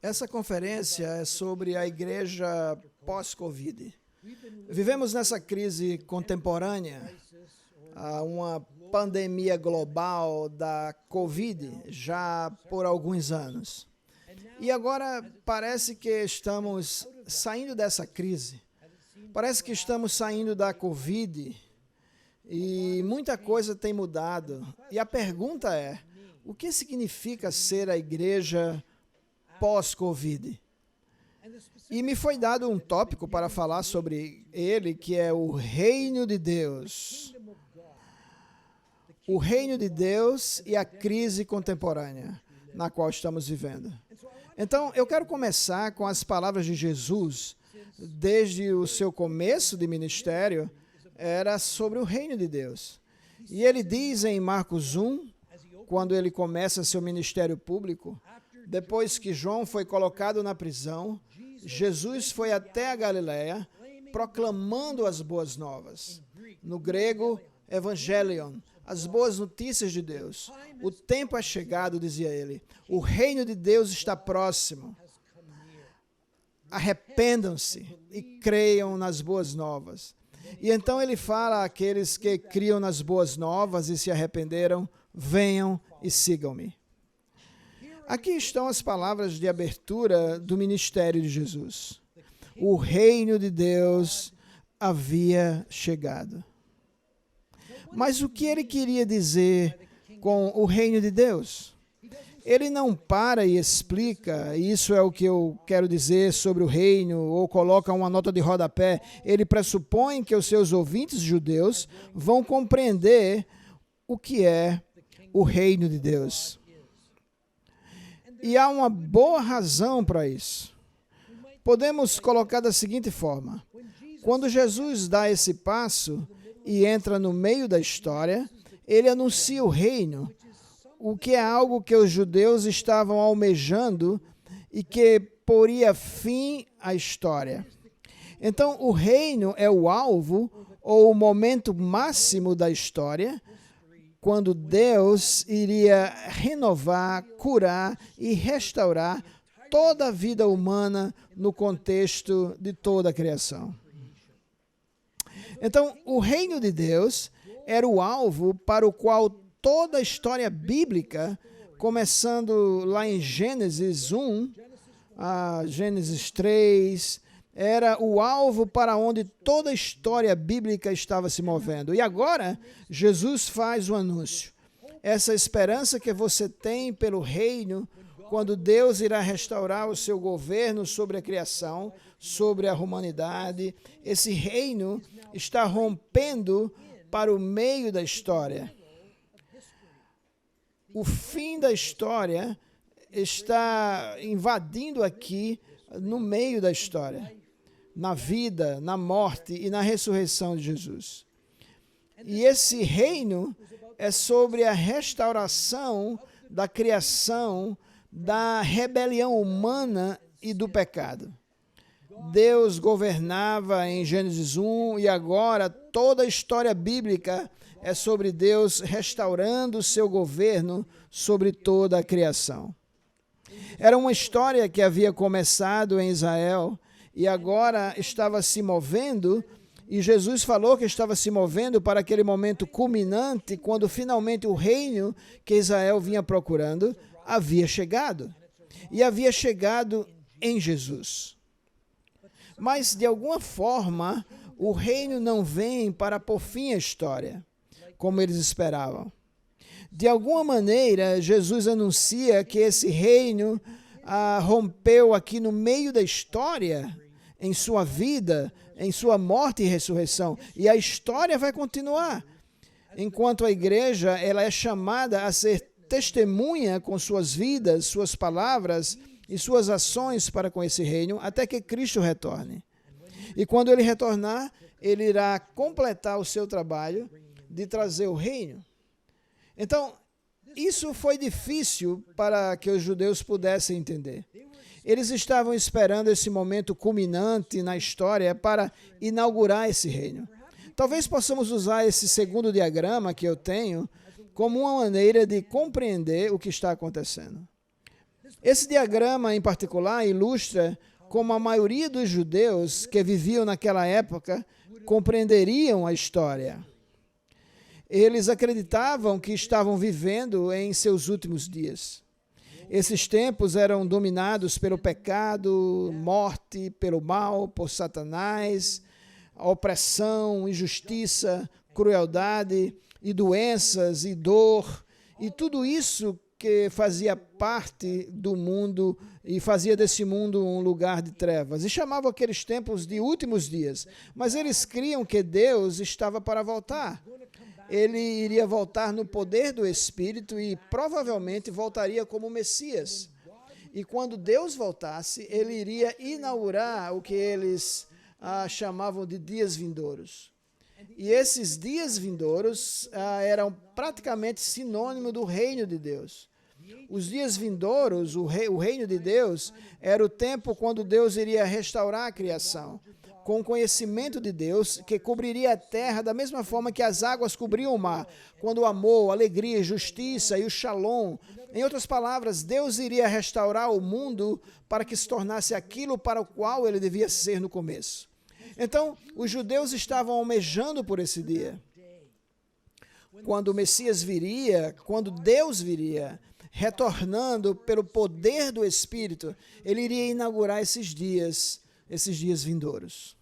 Essa conferência é sobre a igreja pós-Covid. Vivemos nessa crise contemporânea, uma pandemia global da Covid já por alguns anos. E agora parece que estamos saindo dessa crise. Parece que estamos saindo da Covid e muita coisa tem mudado. E a pergunta é, o que significa ser a igreja pós-Covid? E me foi dado um tópico para falar sobre ele, que é o reino de Deus. O reino de Deus e a crise contemporânea na qual estamos vivendo. Então, eu quero começar com as palavras de Jesus. Desde o seu começo de ministério, era sobre o reino de Deus. E ele diz em Marcos 1, quando ele começa seu ministério público, depois que João foi colocado na prisão, Jesus foi até a Galileia, proclamando as boas novas. No grego, evangelion, as boas notícias de Deus. O tempo é chegado, dizia ele. O reino de Deus está próximo. Arrependam-se e creiam nas boas novas. E então ele fala àqueles que criam nas boas novas e se arrependeram, venham e sigam-me. Aqui estão as palavras de abertura do ministério de Jesus. O reino de Deus havia chegado. Mas o que ele queria dizer com o reino de Deus? Ele não para e explica, isso é o que eu quero dizer sobre o reino, ou coloca uma nota de rodapé. Ele pressupõe que os seus ouvintes judeus vão compreender o que é o reino de Deus. E há uma boa razão para isso. Podemos colocar da seguinte forma: quando Jesus dá esse passo e entra no meio da história, ele anuncia o reino, o que é algo que os judeus estavam almejando e que poria fim à história. Então, o reino é o alvo ou o momento máximo da história, quando Deus iria renovar, curar e restaurar toda a vida humana no contexto de toda a criação. Então, o reino de Deus era o alvo para o qual toda a história bíblica, começando lá em Gênesis 1, a Gênesis 3, era o alvo para onde toda a história bíblica estava se movendo. E agora, Jesus faz o anúncio. Essa esperança que você tem pelo reino, quando Deus irá restaurar o seu governo sobre a criação, sobre a humanidade, esse reino está rompendo para o meio da história. O fim da história está invadindo aqui no meio da história, na vida, na morte e na ressurreição de Jesus. E esse reino é sobre a restauração da criação, da rebelião humana e do pecado. Deus governava em Gênesis 1 e agora toda a história bíblica é sobre Deus restaurando o seu governo sobre toda a criação. Era uma história que havia começado em Israel e agora estava se movendo, e Jesus falou que estava se movendo para aquele momento culminante, quando finalmente o reino que Israel vinha procurando havia chegado. E havia chegado em Jesus. Mas, de alguma forma, o reino não vem para pôr fim à história, como eles esperavam. De alguma maneira, Jesus anuncia que esse reino rompeu aqui no meio da história, em sua vida, em sua morte e ressurreição. E a história vai continuar. Enquanto a igreja ela é chamada a ser testemunha com suas vidas, suas palavras e suas ações para com esse reino, até que Cristo retorne. E quando ele retornar, ele irá completar o seu trabalho de trazer o reino. Então, isso foi difícil para que os judeus pudessem entender. Eles estavam esperando esse momento culminante na história para inaugurar esse reino. Talvez possamos usar esse segundo diagrama que eu tenho como uma maneira de compreender o que está acontecendo. Esse diagrama em particular ilustra como a maioria dos judeus que viviam naquela época compreenderiam a história. Eles acreditavam que estavam vivendo em seus últimos dias. Esses tempos eram dominados pelo pecado, morte, pelo mal, por Satanás, opressão, injustiça, crueldade e doenças e dor, e tudo isso que fazia parte do mundo e fazia desse mundo um lugar de trevas. E chamavam aqueles tempos de últimos dias. Mas eles criam que Deus estava para voltar. Ele iria voltar no poder do Espírito e provavelmente voltaria como Messias. E quando Deus voltasse, ele iria inaugurar o que eles chamavam de dias vindouros. E esses dias vindouros eram praticamente sinônimo do reino de Deus. Os dias vindouros, o reino de Deus, era o tempo quando Deus iria restaurar a criação, com o conhecimento de Deus, que cobriria a terra da mesma forma que as águas cobriam o mar, quando o amor, a alegria, a justiça e o shalom. Em outras palavras, Deus iria restaurar o mundo para que se tornasse aquilo para o qual ele devia ser no começo. Então, os judeus estavam almejando por esse dia. Quando o Messias viria, quando Deus viria, retornando pelo poder do Espírito, ele iria inaugurar esses dias vindouros.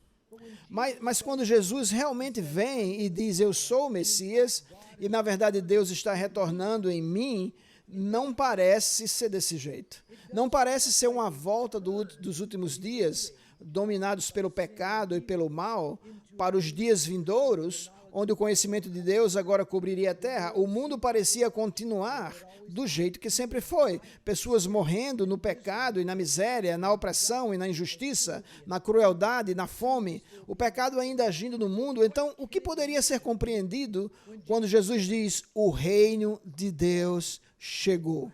Mas quando Jesus realmente vem e diz, eu sou o Messias, e na verdade Deus está retornando em mim, não parece ser desse jeito. Não parece ser uma volta dos últimos dias, dominados pelo pecado e pelo mal, para os dias vindouros, onde o conhecimento de Deus agora cobriria a terra. O mundo parecia continuar do jeito que sempre foi. Pessoas morrendo no pecado e na miséria, na opressão e na injustiça, na crueldade e na fome. O pecado ainda agindo no mundo. Então, o que poderia ser compreendido quando Jesus diz, o reino de Deus chegou?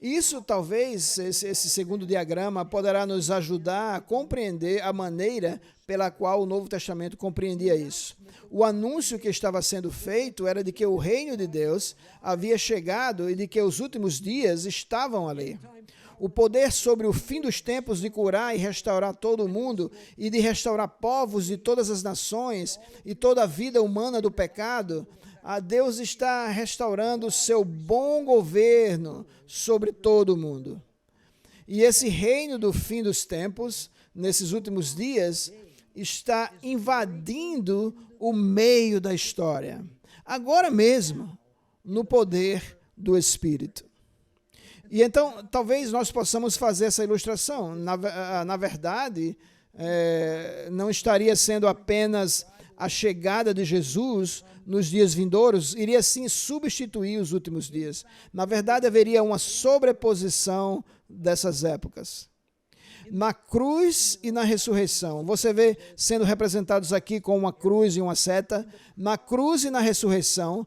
Isso, talvez, esse segundo diagrama poderá nos ajudar a compreender a maneira pela qual o Novo Testamento compreendia isso. O anúncio que estava sendo feito era de que o reino de Deus havia chegado e de que os últimos dias estavam ali. O poder sobre o fim dos tempos de curar e restaurar todo o mundo e de restaurar povos de todas as nações e toda a vida humana do pecado, Deus está restaurando o seu bom governo sobre todo o mundo. E esse reino do fim dos tempos, nesses últimos dias, está invadindo o meio da história. Agora mesmo, no poder do Espírito. E então, talvez nós possamos fazer essa ilustração. Na verdade, não estaria sendo apenas a chegada de Jesus nos dias vindouros, iria sim substituir os últimos dias. Na verdade, haveria uma sobreposição dessas épocas. Na cruz e na ressurreição. Você vê sendo representados aqui com uma cruz e uma seta. Na cruz e na ressurreição,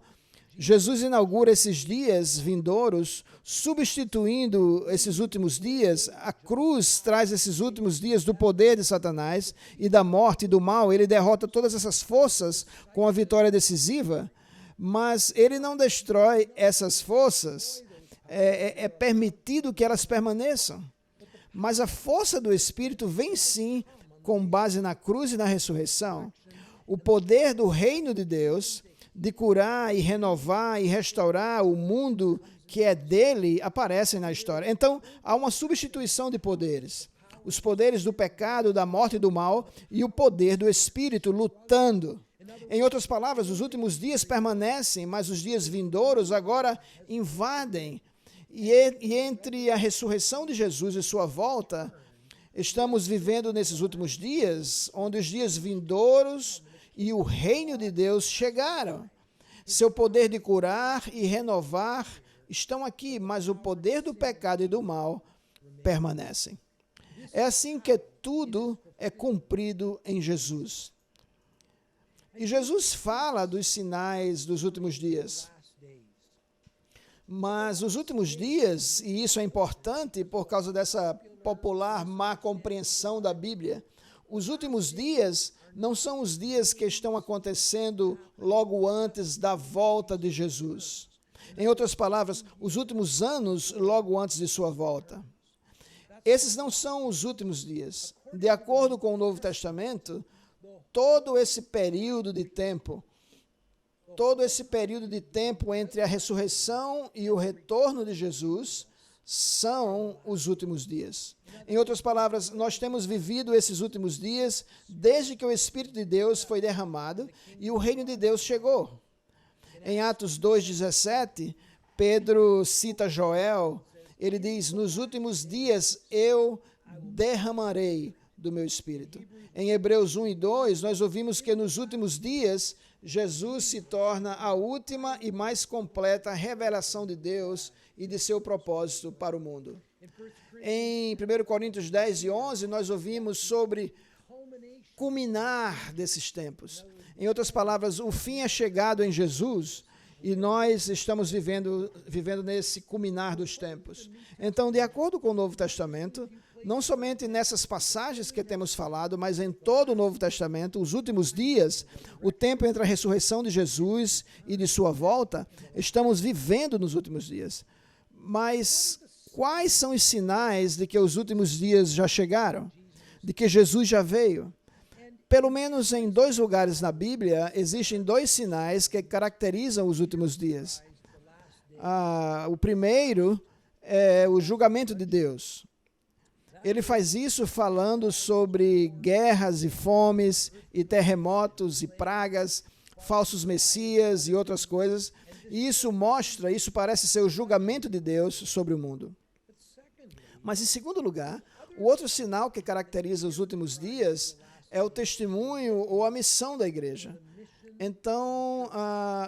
Jesus inaugura esses dias vindouros, substituindo esses últimos dias. A cruz traz esses últimos dias do poder de Satanás e da morte e do mal. Ele derrota todas essas forças com a vitória decisiva, mas ele não destrói essas forças. É permitido que elas permaneçam. Mas a força do Espírito vem sim com base na cruz e na ressurreição. O poder do reino de Deus de curar e renovar e restaurar o mundo que é dele, aparecem na história. Então, há uma substituição de poderes. Os poderes do pecado, da morte e do mal, e o poder do Espírito lutando. Em outras palavras, os últimos dias permanecem, mas os dias vindouros agora invadem. E entre a ressurreição de Jesus e sua volta, estamos vivendo nesses últimos dias, onde os dias vindouros e o reino de Deus chegaram. Seu poder de curar e renovar estão aqui, mas o poder do pecado e do mal permanecem. É assim que tudo é cumprido em Jesus. E Jesus fala dos sinais dos últimos dias. Mas os últimos dias, e isso é importante por causa dessa popular má compreensão da Bíblia, os últimos dias não são os dias que estão acontecendo logo antes da volta de Jesus. Em outras palavras, os últimos anos logo antes de sua volta. Esses não são os últimos dias. De acordo com o Novo Testamento, todo esse período de tempo entre a ressurreição e o retorno de Jesus são os últimos dias. Em outras palavras, nós temos vivido esses últimos dias desde que o Espírito de Deus foi derramado e o reino de Deus chegou. Em Atos 2,17, Pedro cita Joel, ele diz, nos últimos dias eu derramarei do meu Espírito. Em Hebreus 1 e 2, nós ouvimos que nos últimos dias, Jesus se torna a última e mais completa revelação de Deus e de seu propósito para o mundo. Em 1 Coríntios 10 e 11, nós ouvimos sobre culminar desses tempos. Em outras palavras, o fim é chegado em Jesus e nós estamos vivendo nesse culminar dos tempos. Então, de acordo com o Novo Testamento, não somente nessas passagens que temos falado, mas em todo o Novo Testamento, os últimos dias, o tempo entre a ressurreição de Jesus e de sua volta, estamos vivendo nos últimos dias. Mas quais são os sinais de que os últimos dias já chegaram? De que Jesus já veio? Pelo menos em 2 lugares na Bíblia, existem 2 sinais que caracterizam os últimos dias. O primeiro é o julgamento de Deus. Ele faz isso falando sobre guerras e fomes, e terremotos e pragas, falsos messias e outras coisas. E isso parece ser o julgamento de Deus sobre o mundo. Mas, em segundo lugar, o outro sinal que caracteriza os últimos dias é o testemunho ou a missão da igreja. Então,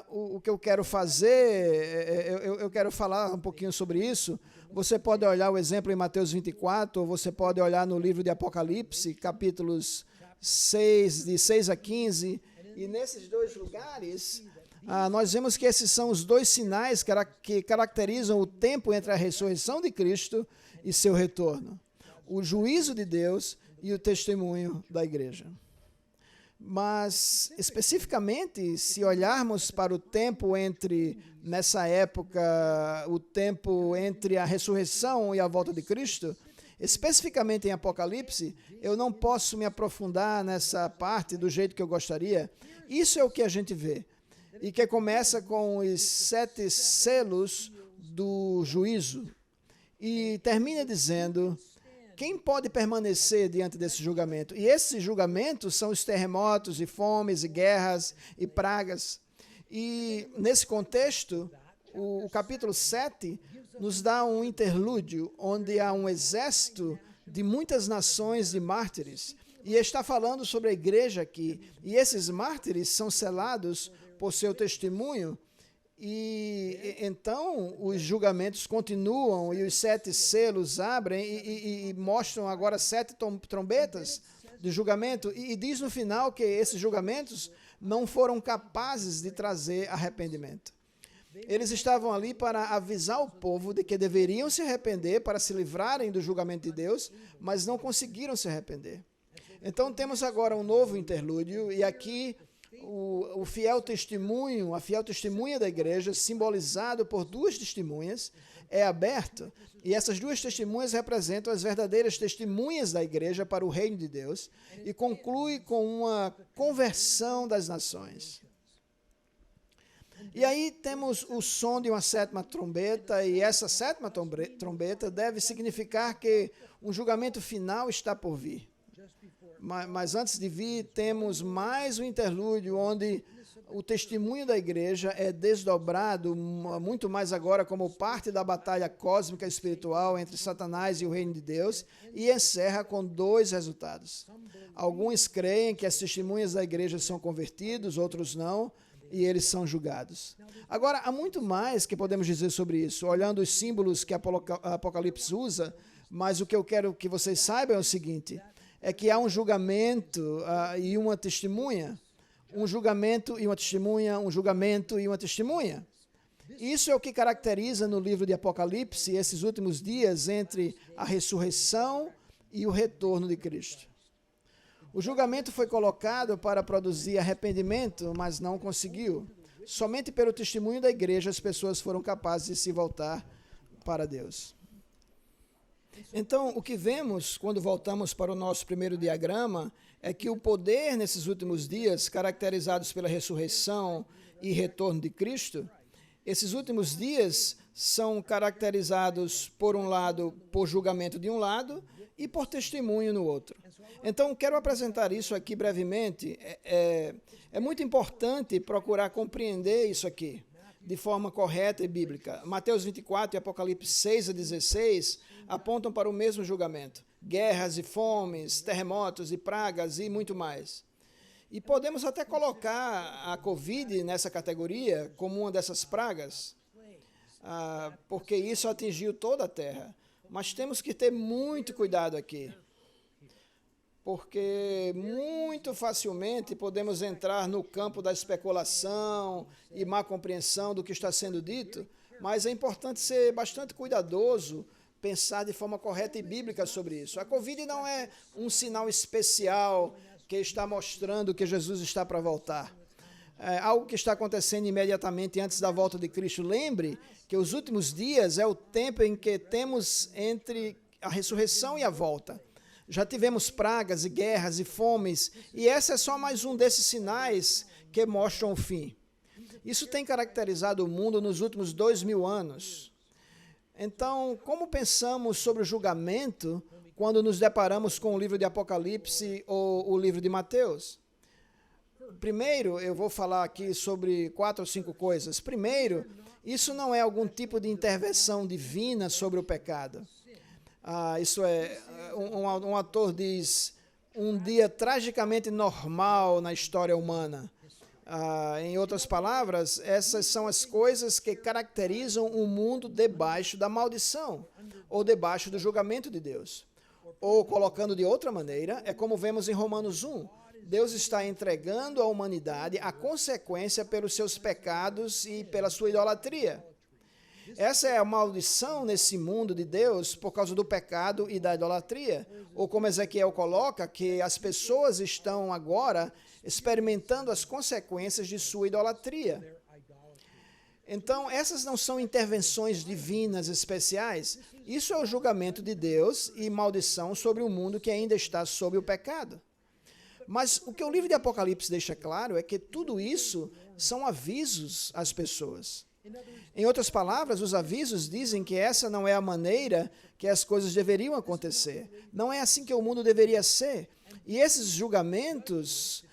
o que eu quero fazer, eu quero falar um pouquinho sobre isso. Você pode olhar o exemplo em Mateus 24, ou você pode olhar no livro de Apocalipse, capítulos 6, de 6 a 15, e nesses 2 lugares, nós vemos que esses são os 2 sinais que caracterizam o tempo entre a ressurreição de Cristo e seu retorno. O juízo de Deus e o testemunho da igreja. Mas, especificamente, se olharmos para o tempo nessa época, o tempo entre a ressurreição e a volta de Cristo, especificamente em Apocalipse, eu não posso me aprofundar nessa parte do jeito que eu gostaria. Isso é o que a gente vê. E que começa com os 7 selos do juízo. E termina dizendo... Quem pode permanecer diante desse julgamento? E esses julgamentos são os terremotos, e fomes, e guerras, e pragas. E, nesse contexto, o capítulo 7 nos dá um interlúdio, onde há um exército de muitas nações de mártires. E está falando sobre a igreja aqui. E esses mártires são selados por seu testemunho. E então os julgamentos continuam e os 7 selos abrem e mostram agora 7 trombetas de julgamento. E diz no final que esses julgamentos não foram capazes de trazer arrependimento. Eles estavam ali para avisar o povo de que deveriam se arrepender para se livrarem do julgamento de Deus, mas não conseguiram se arrepender. Então temos agora um novo interlúdio e aqui... O fiel testemunho, a fiel testemunha da igreja, simbolizado por 2 testemunhas, é aberto, e essas 2 testemunhas representam as verdadeiras testemunhas da igreja para o reino de Deus, e conclui com uma conversão das nações. E aí temos o som de uma 7ª trombeta, e essa 7ª trombeta deve significar que um julgamento final está por vir. Mas antes de vir, temos mais um interlúdio onde o testemunho da igreja é desdobrado, muito mais agora como parte da batalha cósmica espiritual entre Satanás e o reino de Deus, e encerra com 2 resultados. Alguns creem que as testemunhas da igreja são convertidos, outros não, e eles são julgados. Agora, há muito mais que podemos dizer sobre isso, olhando os símbolos que Apocalipse usa, mas o que eu quero que vocês saibam é o seguinte... é que há um julgamento e uma testemunha, um julgamento e uma testemunha, um julgamento e uma testemunha. Isso é o que caracteriza no livro de Apocalipse esses últimos dias entre a ressurreição e o retorno de Cristo. O julgamento foi colocado para produzir arrependimento, mas não conseguiu. Somente pelo testemunho da igreja as pessoas foram capazes de se voltar para Deus. Então, o que vemos quando voltamos para o nosso primeiro diagrama é que o poder nesses últimos dias, caracterizados pela ressurreição e retorno de Cristo, esses últimos dias são caracterizados, por um lado, por julgamento de um lado e por testemunho no outro. Então, quero apresentar isso aqui brevemente. É muito importante procurar compreender isso aqui de forma correta e bíblica. Mateus 24 e Apocalipse 6 a 16 apontam para o mesmo julgamento. Guerras e fomes, terremotos e pragas e muito mais. E podemos até colocar a Covid nessa categoria como uma dessas pragas, porque isso atingiu toda a Terra. Mas temos que ter muito cuidado aqui, porque muito facilmente podemos entrar no campo da especulação e má compreensão do que está sendo dito, mas é importante ser bastante cuidadoso, pensar de forma correta e bíblica sobre isso. A Covid não é um sinal especial que está mostrando que Jesus está para voltar. É algo que está acontecendo imediatamente antes da volta de Cristo. Lembre que os últimos dias é o tempo em que temos entre a ressurreição e a volta. Já tivemos pragas e guerras e fomes, e esse é só mais um desses sinais que mostram o fim. Isso tem caracterizado o mundo nos últimos 2000 anos. Então, como pensamos sobre o julgamento quando nos deparamos com o livro de Apocalipse ou o livro de Mateus? Primeiro, eu vou falar aqui sobre 4 ou 5 coisas. Primeiro, isso não é algum tipo de intervenção divina sobre o pecado. Isso é, um autor diz, um dia tragicamente normal na história humana. Em outras palavras, essas são as coisas que caracterizam o mundo debaixo da maldição, ou debaixo do julgamento de Deus. Ou, colocando de outra maneira, é como vemos em Romanos 1, Deus está entregando à humanidade a consequência pelos seus pecados e pela sua idolatria. Essa é a maldição nesse mundo de Deus por causa do pecado e da idolatria. Ou como Ezequiel coloca, que as pessoas estão agora experimentando as consequências de sua idolatria. Então, essas não são intervenções divinas especiais. Isso é o julgamento de Deus e maldição sobre o mundo que ainda está sob o pecado. Mas o que o livro de Apocalipse deixa claro é que tudo isso são avisos às pessoas. Em outras palavras, os avisos dizem que essa não é a maneira que as coisas deveriam acontecer. Não é assim que o mundo deveria ser. E esses julgamentos,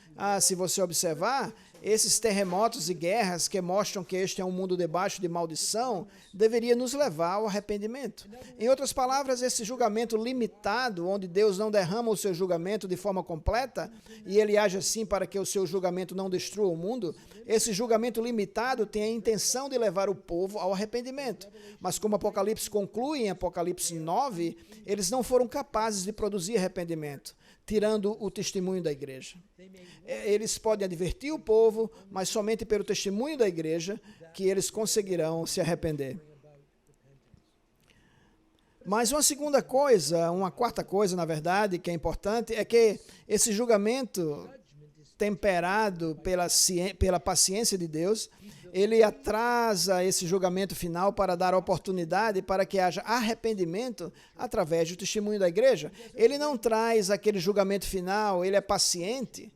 se você observar, esses terremotos e guerras que mostram que este é um mundo debaixo de maldição, deveria nos levar ao arrependimento. Em outras palavras, esse julgamento limitado, onde Deus não derrama o seu julgamento de forma completa, e ele age assim para que o seu julgamento não destrua o mundo, esse julgamento limitado tem a intenção de levar o povo ao arrependimento. Mas como Apocalipse conclui em Apocalipse 9, eles não foram capazes de produzir arrependimento, tirando o testemunho da igreja. Eles podem advertir o povo, mas somente pelo testemunho da igreja que eles conseguirão se arrepender. Mas uma segunda coisa, uma quarta coisa, na verdade, que é importante, é que esse julgamento temperado pela paciência de Deus, ele atrasa esse julgamento final para dar oportunidade para que haja arrependimento através do testemunho da igreja. Ele não traz aquele julgamento final, ele é paciente,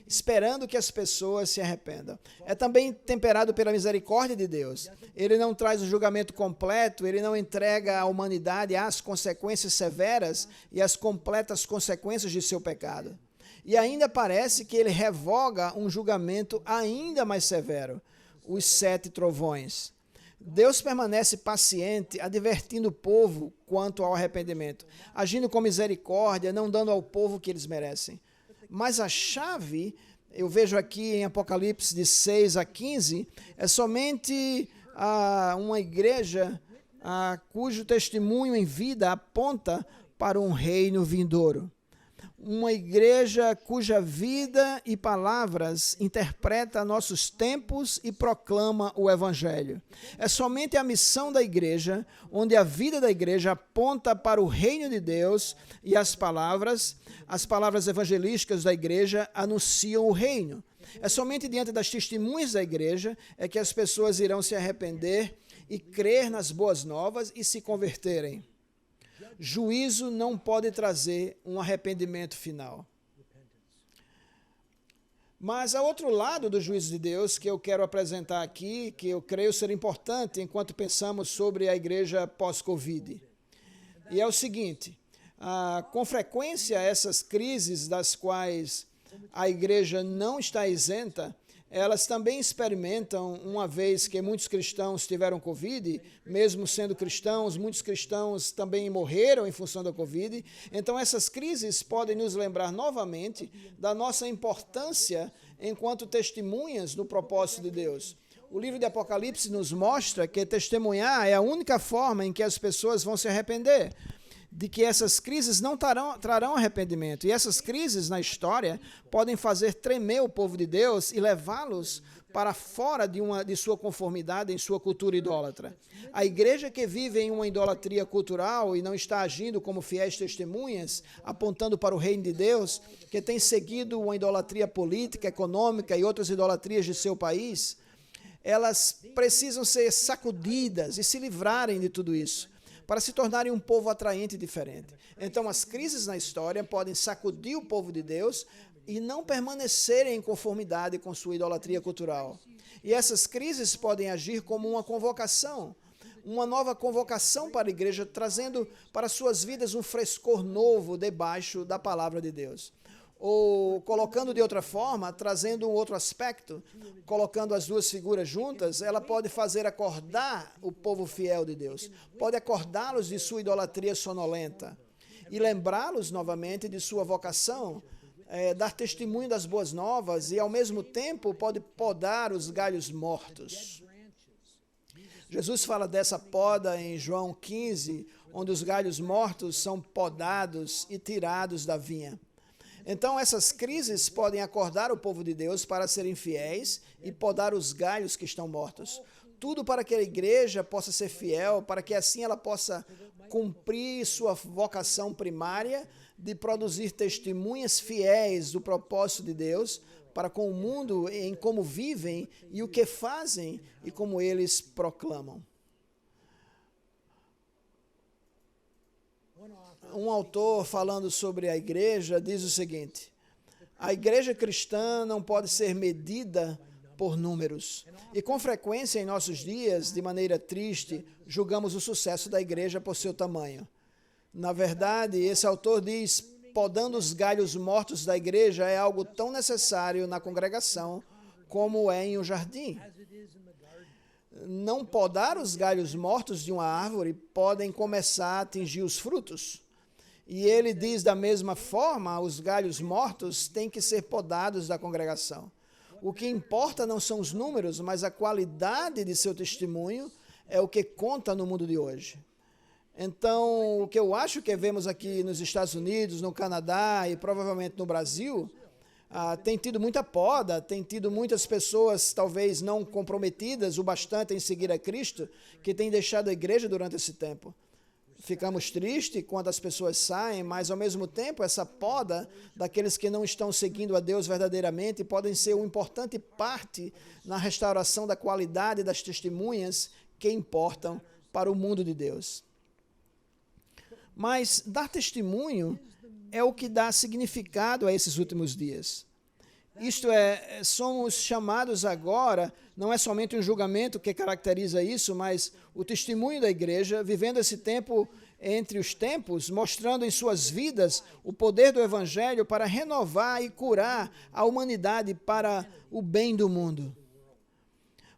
esperando que as pessoas se arrependam. É também temperado pela misericórdia de Deus. Ele não traz o julgamento completo, ele não entrega à humanidade as consequências severas e as completas consequências de seu pecado. E ainda parece que ele revoga um julgamento ainda mais severo, os 7 trovões. Deus permanece paciente, advertindo o povo quanto ao arrependimento, agindo com misericórdia, não dando ao povo o que eles merecem. Mas a chave, eu vejo aqui em Apocalipse de 6 a 15, é somente uma igreja cujo testemunho em vida aponta para um reino vindouro. Uma igreja cuja vida e palavras interpreta nossos tempos e proclama o Evangelho. É somente a missão da igreja, onde a vida da igreja aponta para o reino de Deus e as palavras evangelísticas da igreja anunciam o reino. É somente diante das testemunhas da igreja é que as pessoas irão se arrepender e crer nas boas novas e se converterem. Juízo não pode trazer um arrependimento final. Mas há outro lado do juízo de Deus que eu quero apresentar aqui, que eu creio ser importante enquanto pensamos sobre a igreja pós-Covid. E é o seguinte, com frequência essas crises das quais a igreja não está isenta, elas também experimentam, uma vez que muitos cristãos tiveram Covid, mesmo sendo cristãos, muitos cristãos também morreram em função da Covid. Então essas crises podem nos lembrar novamente da nossa importância enquanto testemunhas do propósito de Deus. O livro de Apocalipse nos mostra que testemunhar é a única forma em que as pessoas vão se arrepender, de que essas crises não trarão arrependimento. E essas crises na história podem fazer tremer o povo de Deus e levá-los para fora de sua conformidade em sua cultura idólatra. A igreja que vive em uma idolatria cultural e não está agindo como fiéis testemunhas, apontando para o reino de Deus, que tem seguido uma idolatria política, econômica e outras idolatrias de seu país, elas precisam ser sacudidas e se livrarem de tudo isso, para se tornarem um povo atraente e diferente. Então, as crises na história podem sacudir o povo de Deus e não permanecerem em conformidade com sua idolatria cultural. E essas crises podem agir como uma convocação, uma nova convocação para a igreja, trazendo para suas vidas um frescor novo debaixo da palavra de Deus. Ou, colocando de outra forma, trazendo um outro aspecto, colocando as duas figuras juntas, ela pode fazer acordar o povo fiel de Deus, pode acordá-los de sua idolatria sonolenta e lembrá-los novamente de sua vocação, dar testemunho das boas novas e, ao mesmo tempo, pode podar os galhos mortos. Jesus fala dessa poda em João 15, onde os galhos mortos são podados e tirados da vinha. Então, essas crises podem acordar o povo de Deus para serem fiéis e podar os galhos que estão mortos. Tudo para que a igreja possa ser fiel, para que assim ela possa cumprir sua vocação primária de produzir testemunhas fiéis do propósito de Deus para com o mundo em como vivem e o que fazem e como eles proclamam. Um autor falando sobre a igreja diz o seguinte: a igreja cristã não pode ser medida por números. E com frequência em nossos dias, de maneira triste, julgamos o sucesso da igreja por seu tamanho. Na verdade, esse autor diz, podando os galhos mortos da igreja é algo tão necessário na congregação como é em um jardim. Não podar os galhos mortos de uma árvore podem começar a atingir os frutos. E ele diz da mesma forma, os galhos mortos têm que ser podados da congregação. O que importa não são os números, mas a qualidade de seu testemunho é o que conta no mundo de hoje. Então, o que eu acho que vemos aqui nos Estados Unidos, no Canadá e provavelmente no Brasil, tem tido muita poda, tem tido muitas pessoas talvez não comprometidas o bastante em seguir a Cristo, que têm deixado a igreja durante esse tempo. Ficamos tristes quando as pessoas saem, mas ao mesmo tempo essa poda daqueles que não estão seguindo a Deus verdadeiramente podem ser uma importante parte na restauração da qualidade das testemunhas que importam para o mundo de Deus. Mas dar testemunho é o que dá significado a esses últimos dias. Isto é, somos chamados agora, não é somente um julgamento que caracteriza isso, mas o testemunho da igreja, vivendo esse tempo entre os tempos, mostrando em suas vidas o poder do Evangelho para renovar e curar a humanidade para o bem do mundo.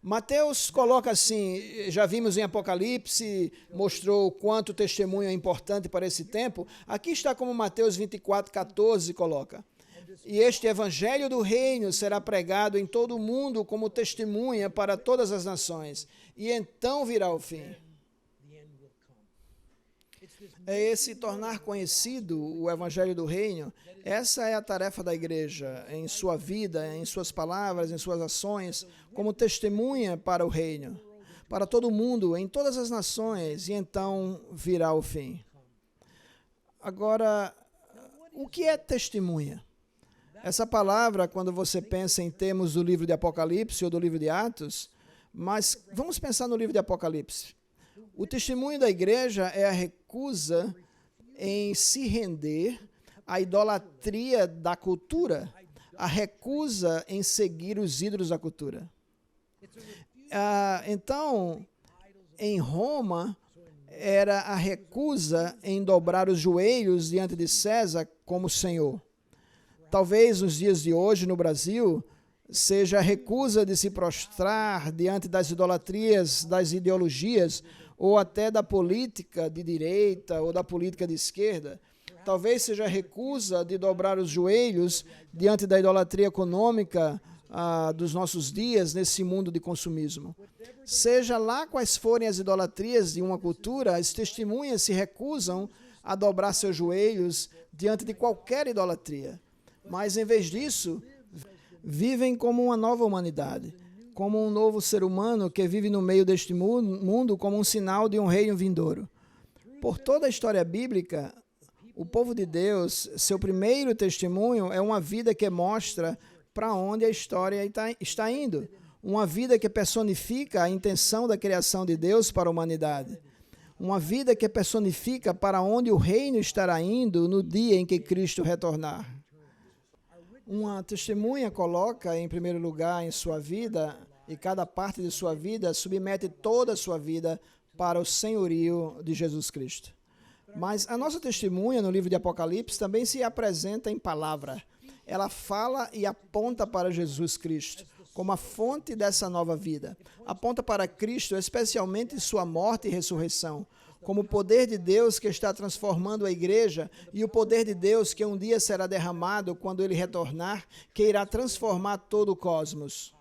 Mateus coloca assim, já vimos em Apocalipse, mostrou quanto o testemunho é importante para esse tempo. Aqui está como Mateus 24:14 coloca. E este evangelho do reino será pregado em todo o mundo como testemunha para todas as nações. E então virá o fim. É esse tornar conhecido o evangelho do reino. Essa é a tarefa da igreja, em sua vida, em suas palavras, em suas ações, como testemunha para o reino, para todo mundo, em todas as nações, e então virá o fim. Agora, o que é testemunha? Essa palavra, quando você pensa em termos do livro de Apocalipse ou do livro de Atos, mas vamos pensar no livro de Apocalipse. O testemunho da igreja é a recusa em se render à idolatria da cultura, a recusa em seguir os ídolos da cultura. Então, em Roma, era a recusa em dobrar os joelhos diante de César como Senhor. Talvez nos dias de hoje, no Brasil, seja a recusa de se prostrar diante das idolatrias, das ideologias, ou até da política de direita ou da política de esquerda. Talvez seja a recusa de dobrar os joelhos diante da idolatria econômica dos nossos dias nesse mundo de consumismo. Seja lá quais forem as idolatrias de uma cultura, as testemunhas se recusam a dobrar seus joelhos diante de qualquer idolatria. Mas, em vez disso, vivem como uma nova humanidade, como um novo ser humano que vive no meio deste mundo como um sinal de um reino vindouro. Por toda a história bíblica, o povo de Deus, seu primeiro testemunho é uma vida que mostra para onde a história está indo. Uma vida que personifica a intenção da criação de Deus para a humanidade. Uma vida que personifica para onde o reino estará indo no dia em que Cristo retornar. Uma testemunha coloca em primeiro lugar em sua vida, e cada parte de sua vida submete toda a sua vida para o senhorio de Jesus Cristo. Mas a nossa testemunha no livro de Apocalipse também se apresenta em palavra. Ela fala e aponta para Jesus Cristo como a fonte dessa nova vida. Aponta para Cristo, especialmente sua morte e ressurreição, como o poder de Deus que está transformando a igreja e o poder de Deus que um dia será derramado quando ele retornar, que irá transformar todo o cosmos.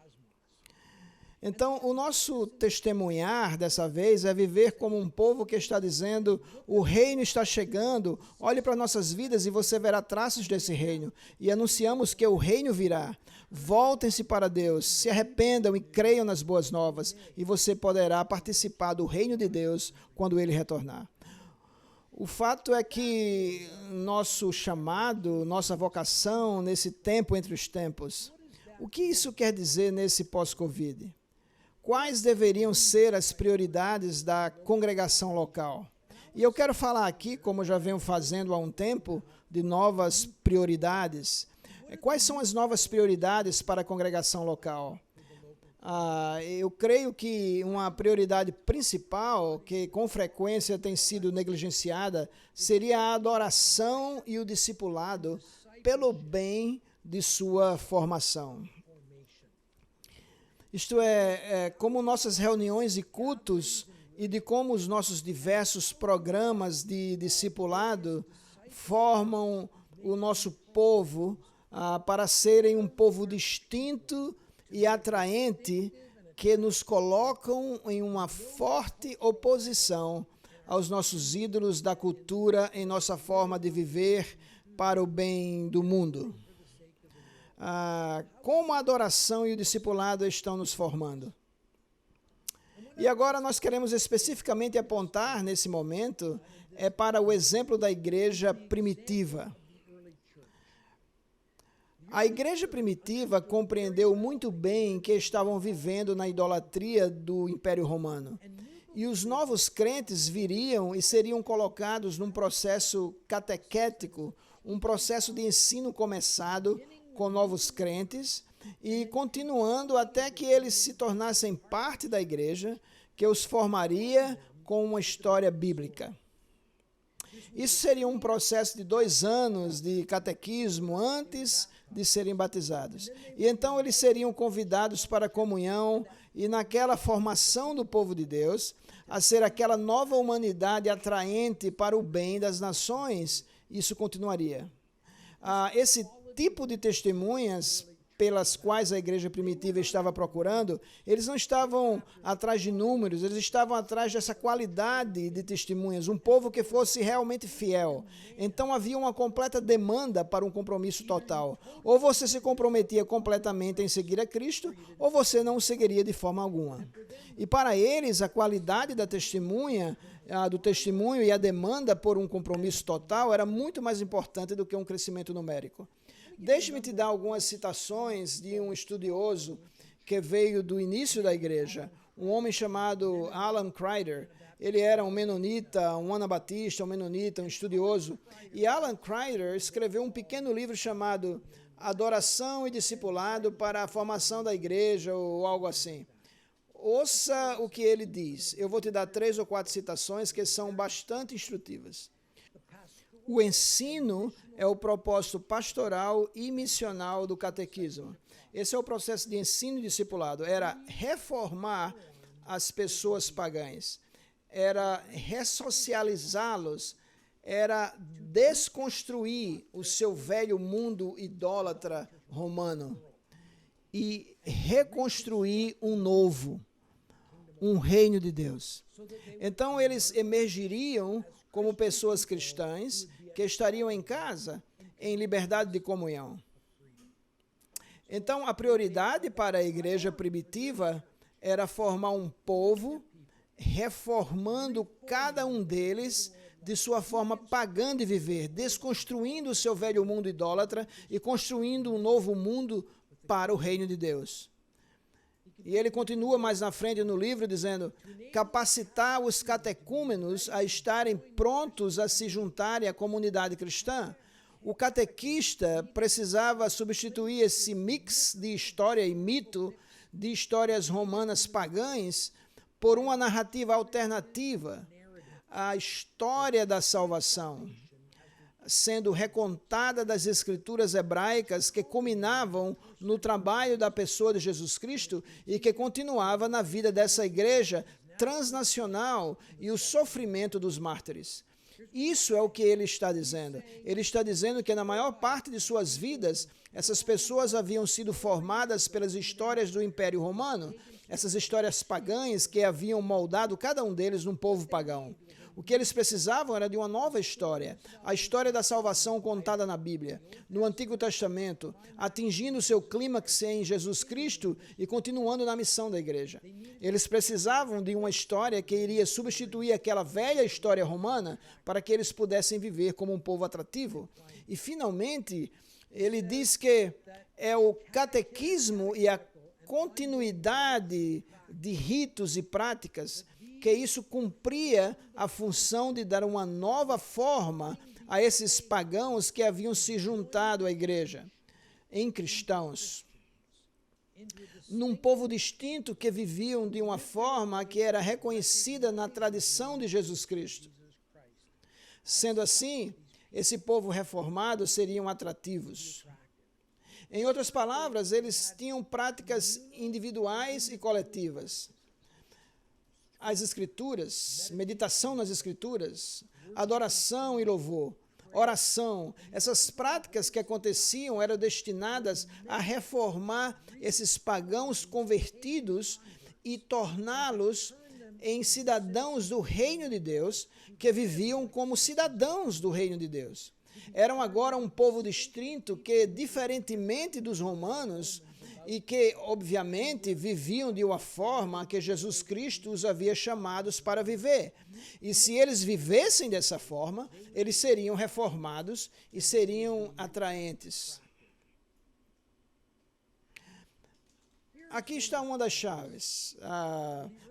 Então, o nosso testemunhar dessa vez é viver como um povo que está dizendo: o reino está chegando, olhe para nossas vidas e você verá traços desse reino. E anunciamos que o reino virá. Voltem-se para Deus, se arrependam e creiam nas boas novas, e você poderá participar do reino de Deus quando ele retornar. O fato é que nosso chamado, nossa vocação nesse tempo entre os tempos, o que isso quer dizer nesse pós-Covid? Quais deveriam ser as prioridades da congregação local? E eu quero falar aqui, como já venho fazendo há um tempo, de novas prioridades. Quais são as novas prioridades para a congregação local? Eu creio que uma prioridade principal, que com frequência tem sido negligenciada, seria a adoração e o discipulado pelo bem de sua formação. Isto é, como nossas reuniões e cultos e de como os nossos diversos programas de discipulado formam o nosso povo para serem um povo distinto e atraente que nos colocam em uma forte oposição aos nossos ídolos da cultura em nossa forma de viver para o bem do mundo. Como a adoração e o discipulado estão nos formando. E agora nós queremos especificamente apontar nesse momento para o exemplo da igreja primitiva. A igreja primitiva compreendeu muito bem que estavam vivendo na idolatria do Império Romano. E os novos crentes viriam e seriam colocados num processo catequético, um processo de ensino começado com novos crentes e continuando até que eles se tornassem parte da igreja, que os formaria com uma história bíblica. Isso seria um processo de 2 anos de catequismo antes de serem batizados. E então eles seriam convidados para a comunhão e naquela formação do povo de Deus, a ser aquela nova humanidade atraente para o bem das nações. Isso continuaria. Esse tipo de testemunhas pelas quais a igreja primitiva estava procurando, eles não estavam atrás de números, eles estavam atrás dessa qualidade de testemunhas, um povo que fosse realmente fiel. Então havia uma completa demanda para um compromisso total. Ou você se comprometia completamente em seguir a Cristo, ou você não o seguiria de forma alguma. E para eles, a qualidade da testemunha, do testemunho e a demanda por um compromisso total era muito mais importante do que um crescimento numérico. Deixe-me te dar algumas citações de um estudioso que veio do início da igreja, um homem chamado Alan Kreider. Ele era um menonita, um anabatista, um menonita, um estudioso. E Alan Kreider escreveu um pequeno livro chamado Adoração e Discipulado para a Formação da Igreja, ou algo assim. Ouça o que ele diz. Eu vou te dar 3 ou 4 citações que são bastante instrutivas. O ensino é o propósito pastoral e missional do catequismo. Esse é o processo de ensino e discipulado. Era reformar as pessoas pagãs. Era ressocializá-los. Era desconstruir o seu velho mundo idólatra romano e reconstruir um novo, um reino de Deus. Então, eles emergiriam como pessoas cristãs que estariam em casa, em liberdade de comunhão. Então, a prioridade para a igreja primitiva era formar um povo, reformando cada um deles de sua forma pagã de viver, desconstruindo o seu velho mundo idólatra e construindo um novo mundo para o reino de Deus. E ele continua mais na frente no livro dizendo: capacitar os catecúmenos a estarem prontos a se juntarem à comunidade cristã. O catequista precisava substituir esse mix de história e mito, de histórias romanas pagãs, por uma narrativa alternativa, a história da salvação, sendo recontada das escrituras hebraicas que culminavam no trabalho da pessoa de Jesus Cristo e que continuava na vida dessa igreja transnacional e o sofrimento dos mártires. Isso é o que ele está dizendo. Ele está dizendo que na maior parte de suas vidas, essas pessoas haviam sido formadas pelas histórias do Império Romano, essas histórias pagãs que haviam moldado cada um deles num povo pagão. O que eles precisavam era de uma nova história, a história da salvação contada na Bíblia, no Antigo Testamento, atingindo seu clímax em Jesus Cristo e continuando na missão da igreja. Eles precisavam de uma história que iria substituir aquela velha história romana para que eles pudessem viver como um povo atrativo. E, finalmente, ele diz que é o catequismo e a continuidade de ritos e práticas que isso cumpria a função de dar uma nova forma a esses pagãos que haviam se juntado à igreja, em cristãos, num povo distinto que viviam de uma forma que era reconhecida na tradição de Jesus Cristo. Sendo assim, esse povo reformado seriam atrativos. Em outras palavras, eles tinham práticas individuais e coletivas. As Escrituras, meditação nas Escrituras, adoração e louvor, oração, essas práticas que aconteciam eram destinadas a reformar esses pagãos convertidos e torná-los em cidadãos do reino de Deus, que viviam como cidadãos do reino de Deus. Eram agora um povo distinto que, diferentemente dos romanos, e que, obviamente, viviam de uma forma que Jesus Cristo os havia chamados para viver. E se eles vivessem dessa forma, eles seriam reformados e seriam atraentes. Aqui está uma das chaves.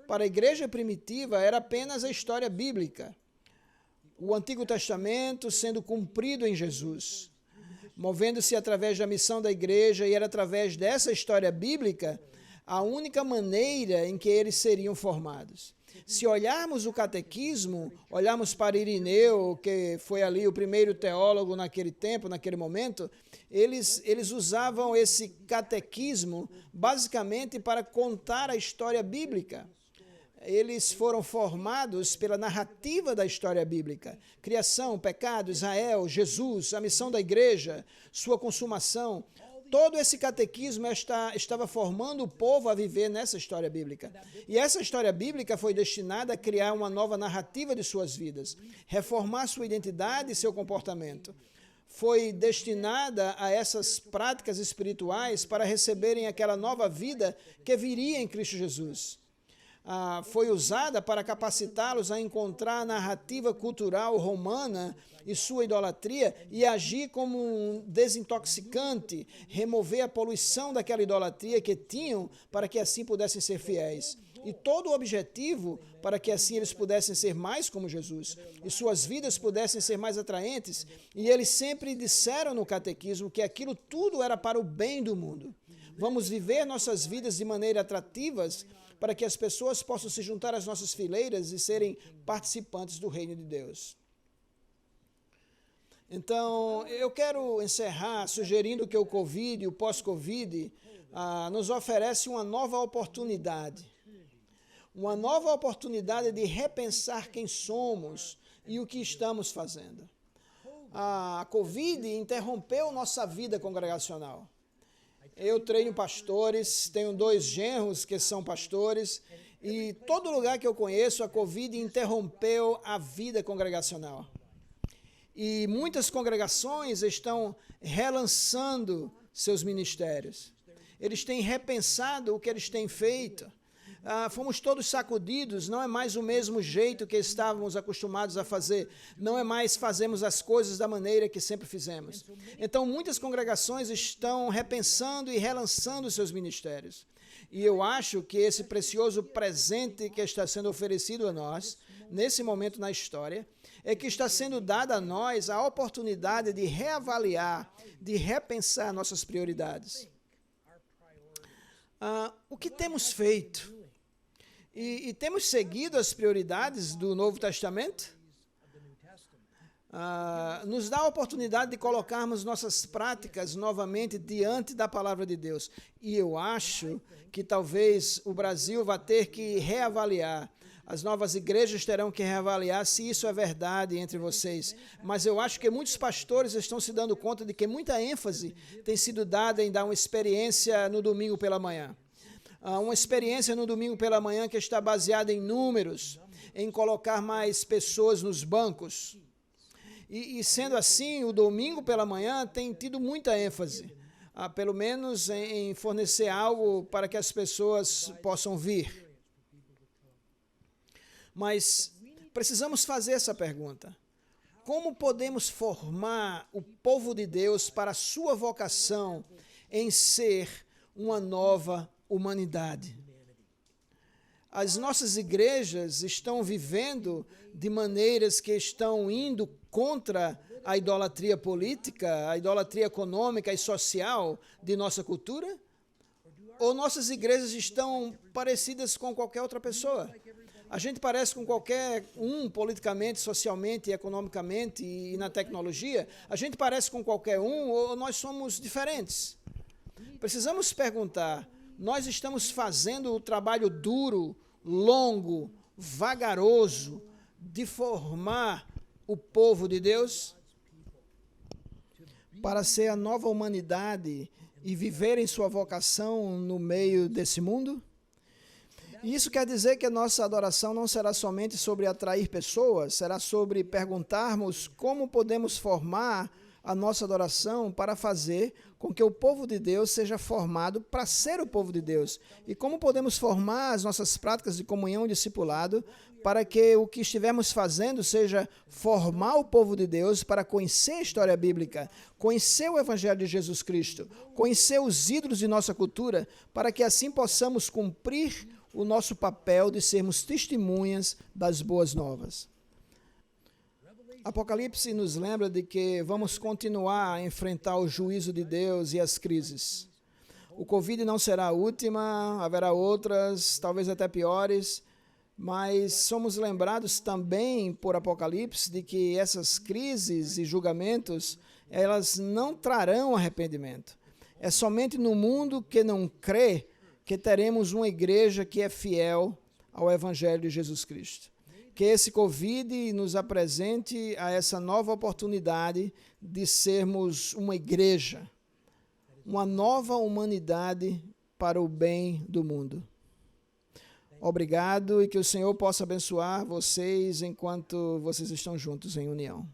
Para a igreja primitiva, era apenas a história bíblica. O Antigo Testamento sendo cumprido em Jesus, movendo-se através da missão da igreja, e era através dessa história bíblica a única maneira em que eles seriam formados. Se olharmos o catequismo, olharmos para Irineu, que foi ali o primeiro teólogo naquele tempo, naquele momento, eles usavam esse catequismo basicamente para contar a história bíblica. Eles foram formados pela narrativa da história bíblica. Criação, pecado, Israel, Jesus, a missão da igreja, sua consumação. Todo esse catequismo estava formando o povo a viver nessa história bíblica. E essa história bíblica foi destinada a criar uma nova narrativa de suas vidas, reformar sua identidade e seu comportamento. Foi destinada a essas práticas espirituais para receberem aquela nova vida que viria em Cristo Jesus. foi usada para capacitá-los a encontrar a narrativa cultural romana e sua idolatria e agir como um desintoxicante, remover a poluição daquela idolatria que tinham para que assim pudessem ser fiéis. E todo o objetivo para que assim eles pudessem ser mais como Jesus e suas vidas pudessem ser mais atraentes. E eles sempre disseram no catequismo que aquilo tudo era para o bem do mundo. Vamos viver nossas vidas de maneira atrativas para que as pessoas possam se juntar às nossas fileiras e serem participantes do reino de Deus. Então, eu quero encerrar sugerindo que o Covid e o pós-Covid nos oferece uma nova oportunidade. Uma nova oportunidade de repensar quem somos e o que estamos fazendo. A Covid interrompeu nossa vida congregacional. Eu treino pastores, tenho 2 genros que são pastores, e todo lugar que eu conheço, a Covid interrompeu a vida congregacional. E muitas congregações estão relançando seus ministérios. Eles têm repensado o que eles têm feito. Fomos todos sacudidos, não é mais o mesmo jeito que estávamos acostumados a fazer, não é mais fazemos as coisas da maneira que sempre fizemos. Então, muitas congregações estão repensando e relançando seus ministérios. E eu acho que esse precioso presente que está sendo oferecido a nós, nesse momento na história, é que está sendo dada a nós a oportunidade de reavaliar, de repensar nossas prioridades. O que temos feito? E temos seguido as prioridades do Novo Testamento? Nos dá a oportunidade de colocarmos nossas práticas novamente diante da palavra de Deus. E eu acho que talvez o Brasil vá ter que reavaliar. As novas igrejas terão que reavaliar se isso é verdade entre vocês. Mas eu acho que muitos pastores estão se dando conta de que muita ênfase tem sido dada em dar uma experiência no domingo pela manhã. Uma experiência no domingo pela manhã que está baseada em números, em colocar mais pessoas nos bancos. E sendo assim, o domingo pela manhã tem tido muita ênfase, pelo menos em fornecer algo para que as pessoas possam vir. Mas precisamos fazer essa pergunta. Como podemos formar o povo de Deus para a sua vocação em ser uma nova humanidade? As nossas igrejas estão vivendo de maneiras que estão indo contra a idolatria política, a idolatria econômica e social de nossa cultura? Ou nossas igrejas estão parecidas com qualquer outra pessoa? A gente parece com qualquer um politicamente, socialmente, economicamente e na tecnologia? A gente parece com qualquer um ou nós somos diferentes? Precisamos perguntar, nós estamos fazendo o trabalho duro, longo, vagaroso de formar o povo de Deus para ser a nova humanidade e viver em sua vocação no meio desse mundo? E isso quer dizer que a nossa adoração não será somente sobre atrair pessoas, será sobre perguntarmos como podemos formar a nossa adoração para fazer com que o povo de Deus seja formado para ser o povo de Deus. E como podemos formar as nossas práticas de comunhão e discipulado para que o que estivermos fazendo seja formar o povo de Deus para conhecer a história bíblica, conhecer o Evangelho de Jesus Cristo, conhecer os ídolos de nossa cultura, para que assim possamos cumprir o nosso papel de sermos testemunhas das boas novas. Apocalipse nos lembra de que vamos continuar a enfrentar o juízo de Deus e as crises. O Covid não será a última, haverá outras, talvez até piores, mas somos lembrados também por Apocalipse de que essas crises e julgamentos, elas não trarão arrependimento. É somente no mundo que não crê que teremos uma igreja que é fiel ao Evangelho de Jesus Cristo. Que esse Covid nos apresente a essa nova oportunidade de sermos uma igreja, uma nova humanidade para o bem do mundo. Obrigado e que o Senhor possa abençoar vocês enquanto vocês estão juntos em união.